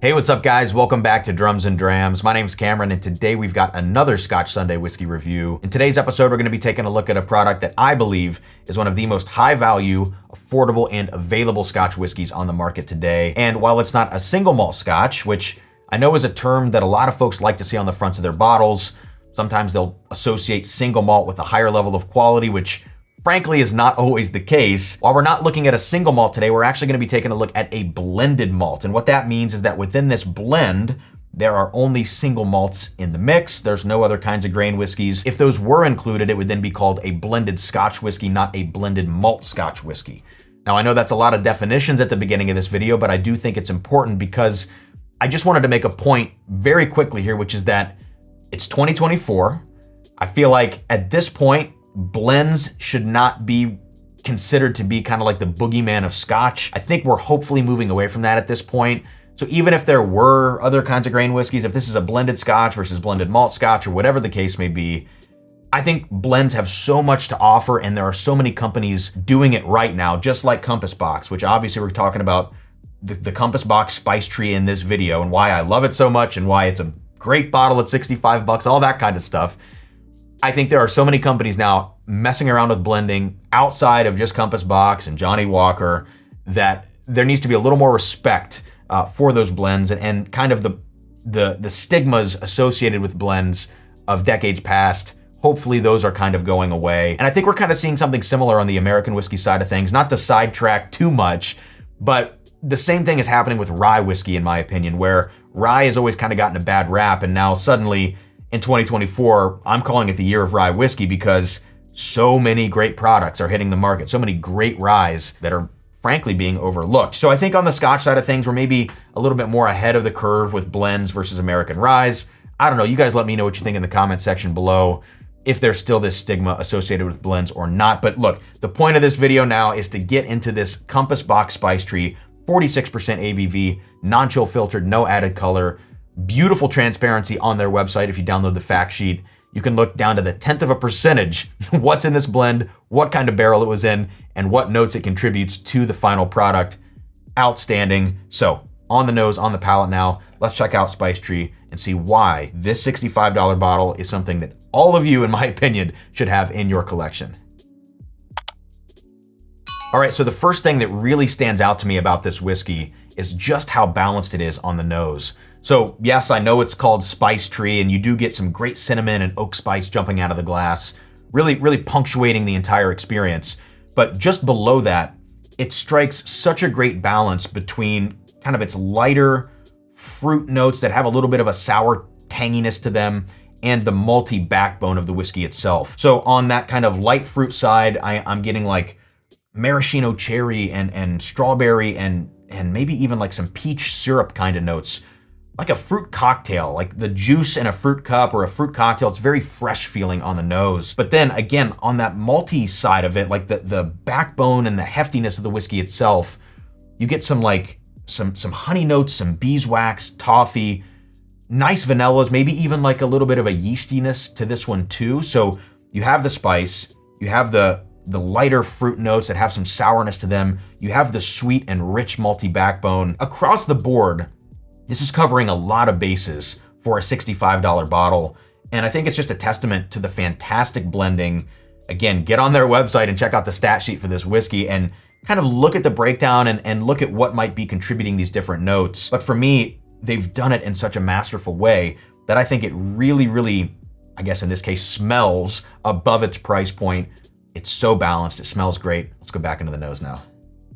Hey, what's up guys? Welcome back to Drums and Drams. My name's Cameron and today we've got another Scotch Sunday whiskey review. In today's episode, we're gonna be taking a look at a product that I believe is one of the most high value, affordable, and available Scotch whiskeys on the market today. And while it's not a single malt Scotch, which I know is a term that a lot of folks like to see on the fronts of their bottles, sometimes they'll associate single malt with a higher level of quality, which frankly is not always the case. While we're not looking at a single malt today, we're actually gonna be taking a look at a blended malt. And what that means is that within this blend, there are only single malts in the mix. There's no other kinds of grain whiskeys. If those were included, it would then be called a blended Scotch whiskey, not a blended malt Scotch whiskey. Now I know that's a lot of definitions at the beginning of this video, but I do think it's important because I just wanted to make a point very quickly here, which is that it's 2024. I feel like at this point, blends should not be considered to be kind of like the boogeyman of Scotch. I think we're hopefully moving away from that at this point. So even if there were other kinds of grain whiskeys, if this is a blended Scotch versus blended malt Scotch or whatever the case may be, I think blends have so much to offer and there are so many companies doing it right now, just like Compass Box, which obviously we're talking about the Compass Box Spice Tree in this video and why I love it so much and why it's a great bottle at 65 bucks, all that kind of stuff. I think there are so many companies now messing around with blending outside of just Compass Box and Johnny Walker that there needs to be a little more respect for those blends and kind of the stigmas associated with blends of decades past. Hopefully those are kind of going away. And I think we're kind of seeing something similar on the American whiskey side of things, not to sidetrack too much, but the same thing is happening with rye whiskey in my opinion, where rye has always kind of gotten a bad rap and now suddenly in 2024, I'm calling it the year of rye whiskey because so many great products are hitting the market, so many great ryes that are frankly being overlooked. So I think on the Scotch side of things, we're maybe a little bit more ahead of the curve with blends versus American ryes. I don't know, you guys let me know what you think in the comment section below, if there's still this stigma associated with blends or not. But look, the point of this video now is to get into this Compass Box Spice Tree, 46% ABV, non-chill filtered, no added color, beautiful transparency on their website. If you download the fact sheet, you can look down to the 10th of a percentage, what's in this blend, what kind of barrel it was in, and what notes it contributes to the final product. Outstanding. So on the nose, on the palate now, let's check out Spice Tree and see why this $65 bottle is something that all of you, in my opinion, should have in your collection. All right, so the first thing that really stands out to me about this whiskey is just how balanced it is on the nose. So yes, I know it's called Spice Tree and you do get some great cinnamon and oak spice jumping out of the glass, really punctuating the entire experience. But just below that, it strikes such a great balance between kind of its lighter fruit notes that have a little bit of a sour tanginess to them and the malty backbone of the whiskey itself. So on that kind of light fruit side, I'm getting like maraschino cherry and strawberry and maybe even like some peach syrup kind of notes, like a fruit cocktail, like the juice in a fruit cup or a fruit cocktail. It's very fresh feeling on the nose. But then again, on that malty side of it, like the backbone and the heftiness of the whiskey itself, you get some like some honey notes, some beeswax, toffee, nice vanillas, maybe even like a little bit of a yeastiness to this one too. So you have the spice, you have the lighter fruit notes that have some sourness to them. You have the sweet and rich malty backbone. Across the board, this is covering a lot of bases for a $65 bottle. And I think it's just a testament to the fantastic blending. Again, get on their website and check out the stat sheet for this whiskey and kind of look at the breakdown and look at what might be contributing these different notes. But for me, they've done it in such a masterful way that I think it really, I guess in this case, smells above its price point. It's so balanced, it smells great. Let's go back into the nose now.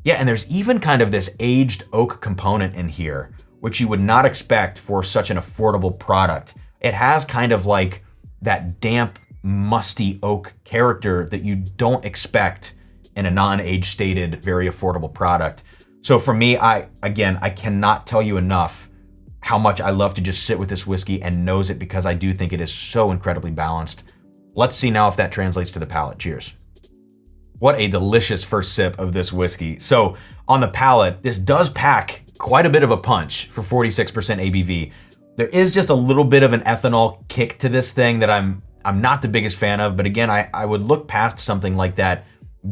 Yeah, and there's even kind of this aged oak component in here, which you would not expect for such an affordable product. It has kind of like that damp, musty oak character that you don't expect in a non-age stated, very affordable product. So for me, I cannot tell you enough how much I love to just sit with this whiskey and nose it because I do think it is so incredibly balanced. Let's see now if that translates to the palate. Cheers. What a delicious first sip of this whiskey. So on the palate, this does pack quite a bit of a punch for 46% ABV. There is just a little bit of an ethanol kick to this thing that I'm not the biggest fan of, but again, I would look past something like that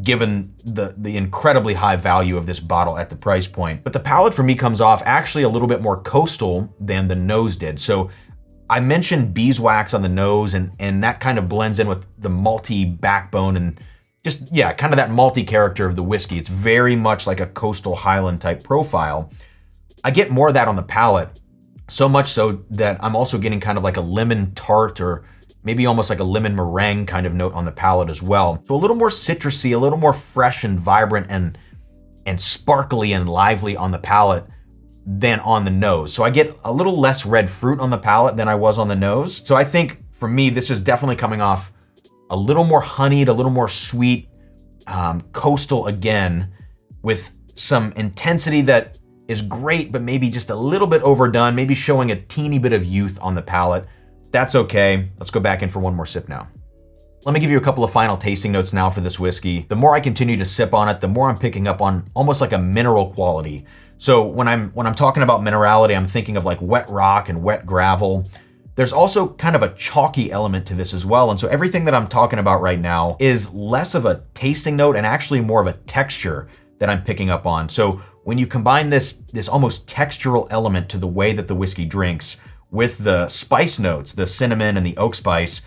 given the incredibly high value of this bottle at the price point. But the palate for me comes off actually a little bit more coastal than the nose did. So I mentioned beeswax on the nose, and that kind of blends in with the malty backbone and just, yeah, kind of that malty character of the whiskey. It's very much like a coastal Highland type profile. I get more of that on the palate, so much so that I'm also getting kind of like a lemon tart or maybe almost like a lemon meringue kind of note on the palate as well. So a little more citrusy, a little more fresh and vibrant and sparkly and lively on the palate than on the nose. So I get a little less red fruit on the palate than I was on the nose. So I think for me, this is definitely coming off a little more honeyed, a little more sweet, coastal again, with some intensity that is great, but maybe just a little bit overdone, maybe showing a teeny bit of youth on the palate. That's okay. Let's go back in for one more sip now. Let me give you a couple of final tasting notes now for this whiskey. The more I continue to sip on it, the more I'm picking up on almost like a mineral quality. So when I'm talking about minerality, I'm thinking of like wet rock and wet gravel. There's also kind of a chalky element to this as well. And so everything that I'm talking about right now is less of a tasting note and actually more of a texture that I'm picking up on. So when you combine this almost textural element to the way that the whiskey drinks with the spice notes, the cinnamon and the oak spice,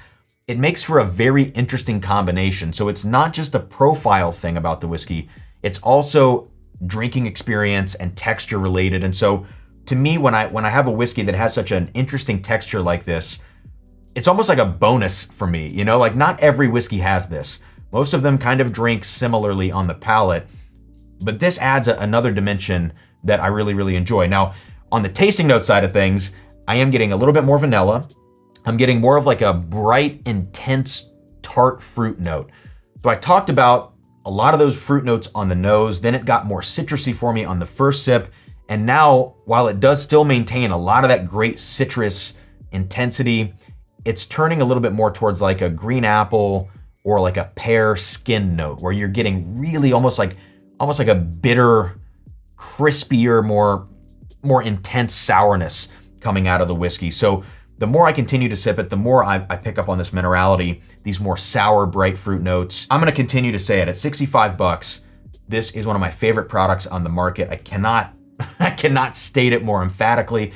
it makes for a very interesting combination. So it's not just a profile thing about the whiskey, it's also drinking experience and texture related. And so to me, when I have a whiskey that has such an interesting texture like this, it's almost like a bonus for me. You know, like not every whiskey has this. Most of them kind of drink similarly on the palate, but this adds another dimension that I really, really enjoy. Now, on the tasting note side of things, I am getting a little bit more vanilla. I'm getting more of like a bright, intense, tart fruit note. So I talked about a lot of those fruit notes on the nose, then it got more citrusy for me on the first sip. And now, while it does still maintain a lot of that great citrus intensity, it's turning a little bit more towards like a green apple or like a pear skin note, where you're getting really almost like a bitter, crispier, more intense sourness coming out of the whiskey. So the more I continue to sip it, the more I pick up on this minerality, these more sour, bright fruit notes. I'm gonna continue to say it, at 65 bucks, this is one of my favorite products on the market. I cannot state it more emphatically.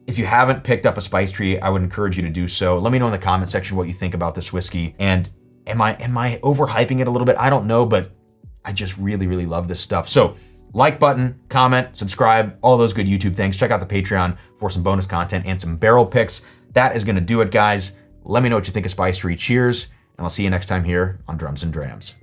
If you haven't picked up a spice tree, I would encourage you to do so. Let me know in the comment section what you think about this whiskey. And am I overhyping it a little bit? I don't know, but I just really, really love this stuff. So like button, comment, subscribe, all those good YouTube things. Check out the Patreon for some bonus content and some barrel picks. That is gonna do it, guys. Let me know what you think of Spice Tree. Cheers, and I'll see you next time here on Drums and Drams.